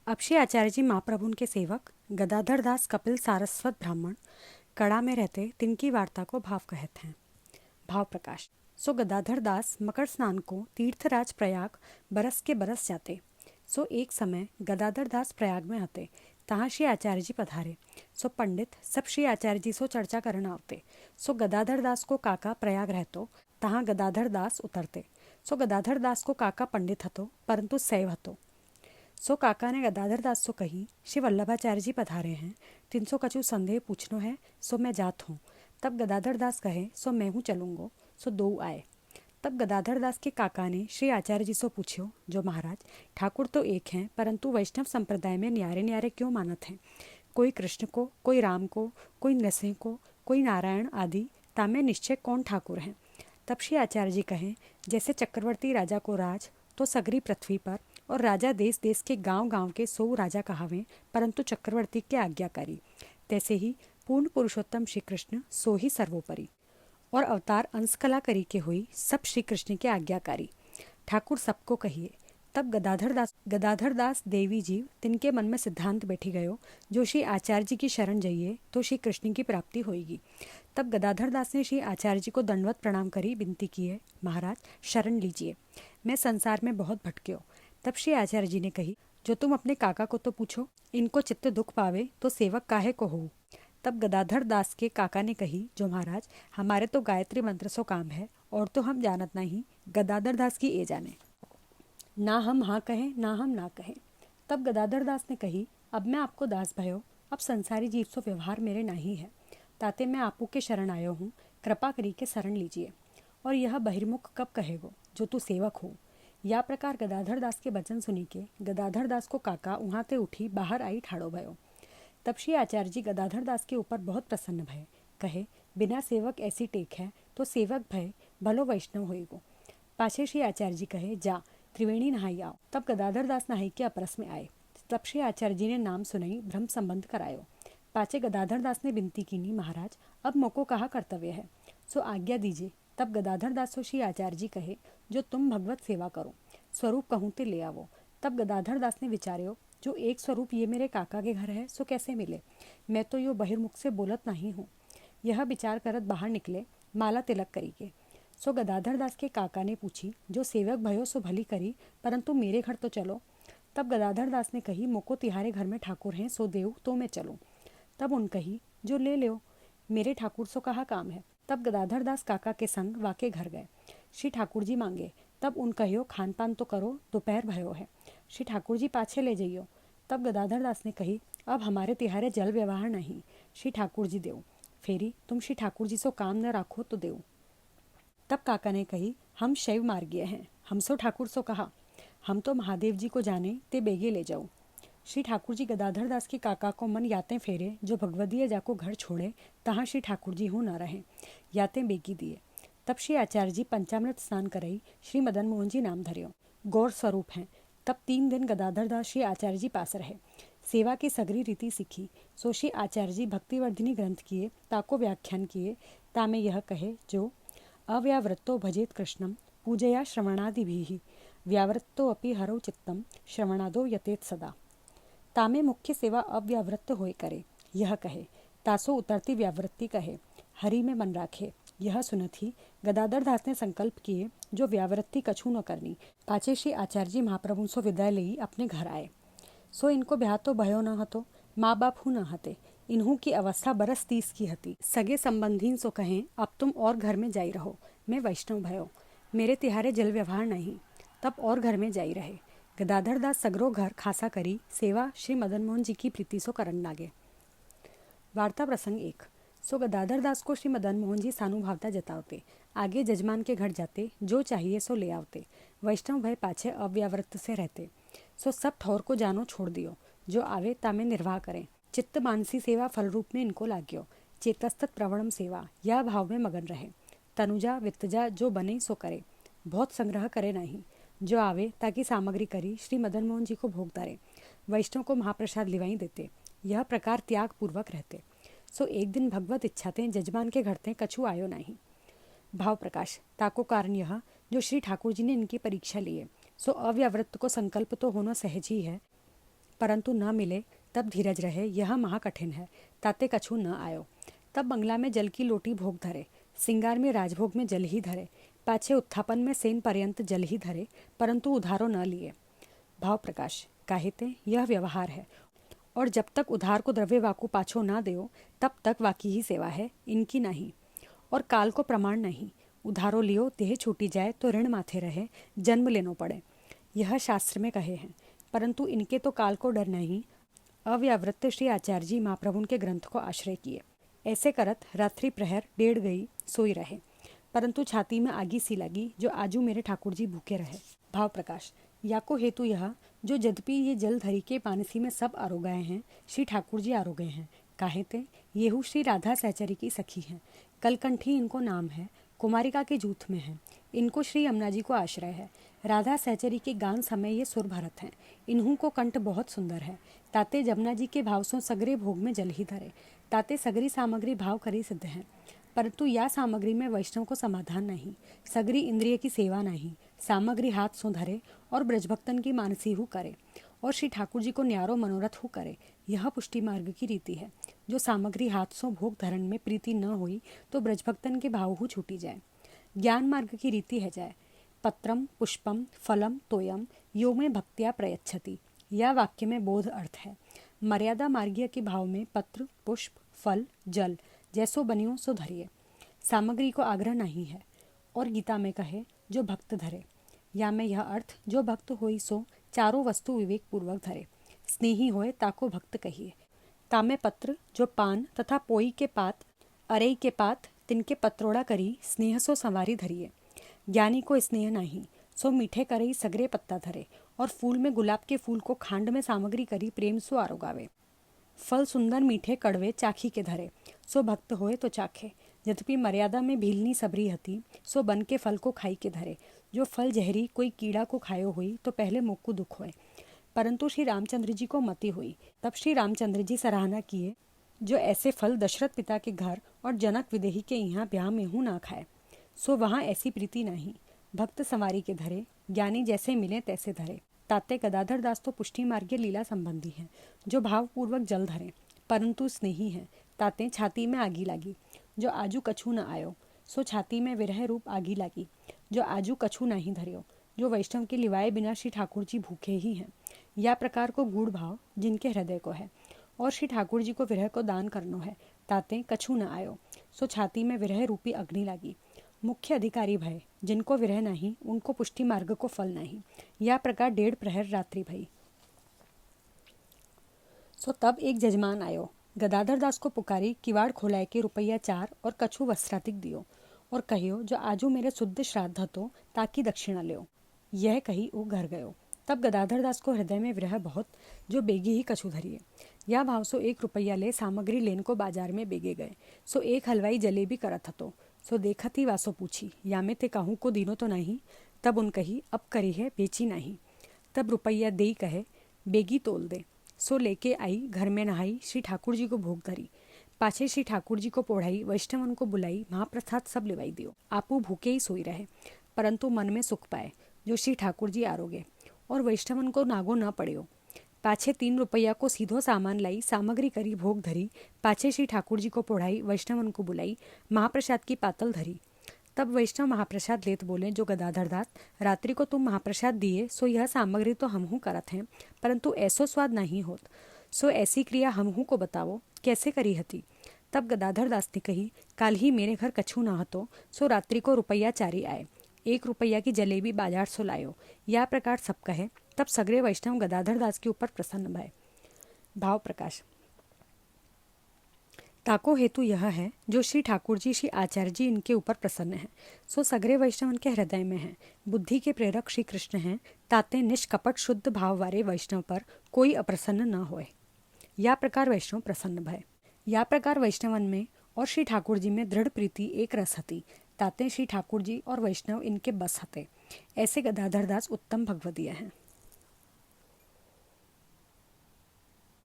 अब श्री आचार्य जी महाप्रभु के सेवक गदाधर दास कपिल सारस्वत ब्राह्मण कड़ा में रहते तिनकी वार्ता को भाव कहते हैं। भाव प्रकाश। सो गदाधर दास मकर स्नान को तीर्थराज प्रयाग बरस के बरस जाते। सो एक समय गदाधर दास प्रयाग में आते, तहाँ श्री आचार्य जी पधारे। सो पंडित सब श्री आचार्य जी सो चर्चा करन आवते। सो गदाधर दास को काका प्रयाग रहतो, तहाँ गदाधर दास उतरते। सो गदाधर दास को काका पंडित हतो परंतु सैव हतो। सो काका ने गदाधर दास सो कही, श्री वल्लभाचार्य जी पधारे हैं, तिनसो कछु संदेह पूछनो है, सो मैं जात हूँ। तब गदाधर दास कहे, सो मैं हूँ चलूंगो। सो दो आए। तब गदाधर दास के काका ने श्री आचार्य जी सो पूछ्यो, जो महाराज ठाकुर तो एक हैं, परंतु वैष्णव संप्रदाय में न्यारे न्यारे क्यों मानत हैं? कोई कृष्ण को, कोई राम को, कोई नरसिंह को, कोई नारायण आदि, तामे निश्चय कौन ठाकुर हैं? तब श्री आचार्य जी कहें, जैसे चक्रवर्ती राजा को राज तो सगरी पृथ्वी पर, और राजा देश देश के गांव गांव के सौ राजा कहावें, परंतु चक्रवर्ती के आज्ञाकारी, तैसे ही पूर्ण पुरुषोत्तम श्री कृष्ण सो ही सर्वोपरि, और अवतार अंश कला करी के हुई सब श्री कृष्ण के आज्ञाकारी, ठाकुर सबको कहिए। तब गदाधर दास देवी जीव तिनके मन में सिद्धांत बैठी गयो, जो श्री आचार्य जी की शरण जाइए तो श्री कृष्ण की प्राप्ति होगी। तब गदाधर दास ने श्री आचार्य जी को दंडवत प्रणाम करी विनती की है, महाराज शरण लीजिए, मैं संसार में बहुत भटक्यो। तब श्री आचार्य जी ने कही, जो तुम अपने काका को तो पूछो, इनको चित्त दुख पावे तो सेवक काहे को हो। तब गदाधर दास के काका ने कही, जो महाराज हमारे तो गायत्री मंत्र सो काम है, और तो हम जानत नहीं, गदाधर दास की ए जाने, ना हम हाँ कहें ना हम ना कहें। तब गदाधर दास ने कही, अब मैं आपको दास भयो, अब संसारी जीव सो व्यवहार मेरे नहीं है, ताते मैं आपू के शरण आयो हूँ, कृपा करी के शरण लीजिए। और यह बहिर्मुख कब कहेगो, जो तू सेवक हो। या प्रकार गदाधर दास के वचन सुनी के गदाधर दास को काका वहाँ ते उठी बाहर आई ठाड़ो भयो। तब श्री आचार्य जी गदाधर दास के ऊपर बहुत प्रसन्न भय, कहे, बिना सेवक ऐसी टेक है तो सेवक भय भलो वैष्णव होएगो। पाछे श्री आचार्य जी कहे, जा त्रिवेणी नहाई आओ। तब गदाधर दास नहाई के अपरस में आए। तब श्री आचार्य जी ने नाम सुनाई, ब्रह्म संबंध करायो। पाछे गदाधर दास ने विनती कीनी, महाराज अब मोको कहा कर्तव्य है, सो आज्ञा दीजिए। तब गदाधर दास सो श्री आचार्य जी कहे, जो तुम भगवत सेवा करो, स्वरूप कहूँ ते ले आवो। तब गदाधर दास ने विचार्यो, जो एक स्वरूप ये मेरे काका के घर है, सो कैसे मिले, मैं तो यो बहिर्मुख से बोलत नहीं हूँ। यह विचार करत बाहर निकले, माला तिलक करी के। सो गदाधर दास के काका ने पूछी, जो सेवक भयो सो भली करी, परंतु मेरे घर तो चलो। तब गदाधर दास ने कही, मोको तिहारे घर में ठाकुर हैं, सो देव तो मैं चलूँ। तब उन कही, जो ले लो, मेरे ठाकुर सो कहा काम है। तब गदाधर दास काका के संग वाके घर गए। श्री ठाकुर जी मांगे, तब उन कहियो, खान पान तो करो, दोपहर भयो है, श्री ठाकुर जी पाछे ले जाइयो। तब गदाधर दास ने कही, अब हमारे तिहारे जल व्यवहार नहीं, श्री ठाकुर जी देव, फेरी तुम श्री ठाकुर जी सो काम न राखो तो देव। तब काका ने कही, हम शैव मार्गीय हैं, हम सो ठाकुर सो कहा, हम तो महादेव जी को जाने ते बेगे ले जाओ। श्री ठाकुर जी गदाधर दास के काका को मन यातें फेरे, जो भगवदीय जाको घर छोड़े, तहाँ श्री ठाकुर जी हो न रहे, यातें बेगी दिए। तब श्री आचार्य जी पंचामृत स्नान करई श्री मदन मोहन जी नाम धर्यो, गौर स्वरूप हैं। तब 3 दिन गदाधर दास श्री आचार्य जी पास रहे, सेवा की सगरी रीति सीखी। सो श्री आचार्य जी भक्तिवर्धिनी ग्रंथ किए, ताको व्याख्यान किए, तामे यह कहे, जो अव्यावृत्तो भजेत कृष्णम पूजया श्रवणादिभिः व्यावृत्तो अपि हरौ चित्तम श्रवणादो यतेत सदा। तामे मुख्य सेवा अव्यावृत्त होए करे, यह कहे, तासो उतरती व्यावृत्ति कहे, हरि में मन राखे। यह सुनत ही गदाधर दास ने संकल्प किए, जो व्यावृत्ति कछु न करनी। पाछे श्री आचार्य जी महाप्रभु सो विदाय लई अपने घर आए। सो इनको ब्याह तो भयो न हतो, माँ बाप हूँ न हते, इन्हू की अवस्था बरस 30 की हती। सगे संबंधीन सो कहें, अब तुम और घर में जाई रहो, मैं वैष्णव भयो, मेरे तिहारे जल व्यवहार नहीं। तब और घर में जाई रहे। गदाधर दास सगरो घर खासा करी, सेवा श्री मदन मोहन जी की प्रीति सो करन लागे। वार्ता प्रसंग 1। सो गदाधर दास को श्री मदन मोहन जी सानुभावता जतावते, आगे जजमान के घर जाते, जो चाहिए सो ले आवते। वैष्णव भय पाछे अव्यावृत्त से रहते। सो सब ठौर को जानो छोड़ दियो, जो आवे तामे निर्वाह करें। चित्त मानसी सेवा फल रूप में इनको लाग्यो, चेतस्तत प्रवणम सेवा, यह भाव में मगन रहे। तनुजा वित्तजा जो बने सो करे, बहुत संग्रह करे नहीं, जो आवे ताकि सामग्री करी श्री मदन मोहन जी को भोग तारे, वैष्णव को महाप्रसाद लिवाई देते, यह प्रकार त्याग पूर्वक रहते। सो एक दिन भगवत इच्छाते जजमान के घरते कछु आयो नहीं। भाव प्रकाश। ताको कारण यह, जो श्री ठाकुर जी ने इनकी परीक्षा लिए, सो अव्यावृत्त को संकल्प तो होना सहज ही है, परंतु न मिले तब धीरज रहे, यह महाकठिन है, ताते कछु न आयो। तब बंगला में जल की लोटी भोग धरे, सिंगार में राजभोग में जल ही धरे, पाछे उत्थापन में सेन पर्यंत जल ही धरे, परंतु उधारो न लिए। भाव प्रकाश काहिते यह व्यवहार है, और जब तक उधार को द्रव्य वाकु पाछो ना देओ तब तक वाकी ही सेवा है, इनकी नहीं। और काल को प्रमाण नहीं, उधारो लियो देह छूटी जाए तो ऋण माथे रहे, जन्म लेनो पड़े, यह शास्त्र में कहे हैं। परंतु इनके तो काल को डर नहीं। अव्यावृत्त श्री आचार्य जी महाप्रभु के ग्रंथ को आश्रय किए। ऐसे करत रात्रि प्रहर 1:30 गई, सोई रहे, परंतु छाती में आगी सी लगी, जो आजू मेरे ठाकुर जी भूखे रहे। भाव प्रकाश या को हेतु यह, जो यद्यपि ये जल धरी के पानसी में सब आरोगाए हैं, श्री ठाकुर जी आरोगे हैं। काहेते येहू श्री राधा सहचरी की सखी हैं, कलकंठी इनको नाम है, कुमारिका के जूथ में है, इनको श्री यमुना जी को आश्रय है। राधा सहचरी के गान समय ये सुर भरत हैं, इन्हू को कंठ बहुत सुंदर है। ताते जमुना जी के भाव सो सगरे भोग में जल ही धरे, ताते सगरी सामग्री भाव करी सिद्ध है। परंतु या सामग्री में वैष्णव को समाधान नहीं, सगरी इंद्रिय की सेवा नहीं, सामग्री हाथ सो धरे और ब्रजभक्तन की मानसी हु करे, और श्री ठाकुर जी को न्यारो मनोरथ हु करे। यह पुष्टि मार्ग की रीति है। जो सामग्री हाथ सो भोग धरण में प्रीति न हुई तो ब्रजभक्तन के भाव हु छूटी जाए। ज्ञान मार्ग की रीति है जाए, पत्रम पुष्पम फलम तोयम यो में भक्तिया प्रयच्छति, यह वाक्य में बोध अर्थ है। मर्यादा मार्गीय के भाव में पत्र पुष्प फल जल जैसो बनियो सो धरिए, सामग्री को आग्रह नहीं है। और गीता में कहे जो भक्त धरे, या में यह अर्थ जो भक्त होई सो चारों वस्तु विवेक पूर्वक धरे, स्नेही होए ताको भक्त कहिए। तामे पत्र जो पान तथा पोई के पात अरई के पात तिनके पत्रोड़ा करी, स्नेह सो संवारी धरिए। ज्ञानी को स्नेह नहीं, सो मीठे करई सगरे पत्ता धरे, और फूल में गुलाब के फूल को खांड में सामग्री करी प्रेम सो आरोगावे। फल सुंदर मीठे कड़वे चाखी के धरे, सो भक्त होए तो चाखे। यद्यपि मर्यादा में भीलनी सबरी हती, सो बन के फल को खाई के धरे। जो फल जहरी कोई कीड़ा को खायो हुई तो पहले मुख को दुख होए, परंतु श्री रामचंद्र जी को मति हुई। तब श्री रामचंद्र जी सराहना किए, जो ऐसे फल दशरथ पिता के घर और जनक विदेही के यहाँ ब्याह में हूँ ना खाए, सो वहाँ ऐसी प्रीति नहीं। भक्त संवारी के धरे, ज्ञानी जैसे मिले तैसे धरे। ताते गदाधर दास तो पुष्टि मार्गीय लीला संबंधी हैं, जो भावपूर्वक जल धरे, परंतु स्नेही हैं। ताते छाती में आगी लागी, जो आजू कछु न आयो, सो छाती में विरह रूप आगी लागी, जो आजू कछु नहीं धरियो। जो वैष्णव के लिवाए बिना श्री ठाकुर जी भूखे ही हैं। या प्रकार को गूढ़ भाव जिनके हृदय को है, और श्री ठाकुर जी को विरह को दान करनो है। ताते कछु न आयो, सो छाती में विरह रूपी अग्नि लागी। मुख्य अधिकारी भय, जिनको विरह नहीं उनको पुष्टि मार्ग को फल नहीं। या प्रकार 1:30 प्रहर रात्रि भई। सो तब एक जजमान आयो, गदाधर दास को पुकारी, किवाड़ खोलाए के रुपया 4 और कछु वस्त्रातिक दियो, और कहियो जो आजू मेरे शुद्ध श्राद्ध तो ताकि दक्षिणा लियो। यह कही वो घर गयो। तब गदाधर दास को हृदय में विरह बहुत, जो बेगी ही कछु धरिए। या भाव सो 1 रुपया ले सामग्री लेन को बाजार में बेगे गए। सो एक हलवाई जलेबी करत हतो, सो देखत ही वासो पूछी, या में ते कहूँ को दिनो तो नहीं। तब उन कही अब करी है बेची नहीं। तब रुपया दे कहे बेगी तोल दे। सो लेके आई, घर में नहाई, श्री ठाकुर जी को भोग धरी। पाछे श्री ठाकुर जी को पोढ़ाई, वैष्णवन को बुलाई, महाप्रसाद सब लिवाई दियो। आपू भूखे ही सोई रहे, परंतु मन में सुख पाए, जो श्री ठाकुर जी आरोगे, और वैष्णवन को नागो न पड़ेयो। पाछे 3 रुपया को सीधो सामान लाई, सामग्री करी भोग धरी। पाछे श्री ठाकुर जी को पोढ़ाई, वैष्णवन को बुलाई, महाप्रसाद की पातल धरी। तब वैष्णव महाप्रसाद लेत बोले, जो गदाधर दास, रात्रि को तुम महाप्रसाद दिए, सो यह सामग्री तो हमहू करत हैं, परंतु ऐसो स्वाद नहीं होत। सो ऐसी क्रिया हमहू को बताओ कैसे करी हती। तब गदाधर दास ने कही, काल ही मेरे घर कछु न हतो, सो रात्रि को रुपया 4 आए। 1 रुपया की जलेबी बाजार सो लायो। या प्रकार सब कहे। तब सगरे वैष्णव गदाधर दास के ऊपर प्रसन्न भय। भाव प्रकाश ताको हेतु यह है, जो श्री ठाकुर जी श्री आचार्य जी इनके ऊपर प्रसन्न हैं, सो सगरे वैष्णव इनके हृदय में हैं। बुद्धि के प्रेरक श्री कृष्ण हैं, ताते निष्कपट शुद्ध भाव वाले वैष्णव पर कोई अप्रसन्न न होए। या प्रकार वैष्णव प्रसन्न भय। या प्रकार वैष्णवन में और श्री ठाकुर जी में दृढ़ प्रीति एक रस हती, ताते श्री ठाकुर जी और वैष्णव इनके बस हते। ऐसे गदाधर दास उत्तम भगवदीय हैं।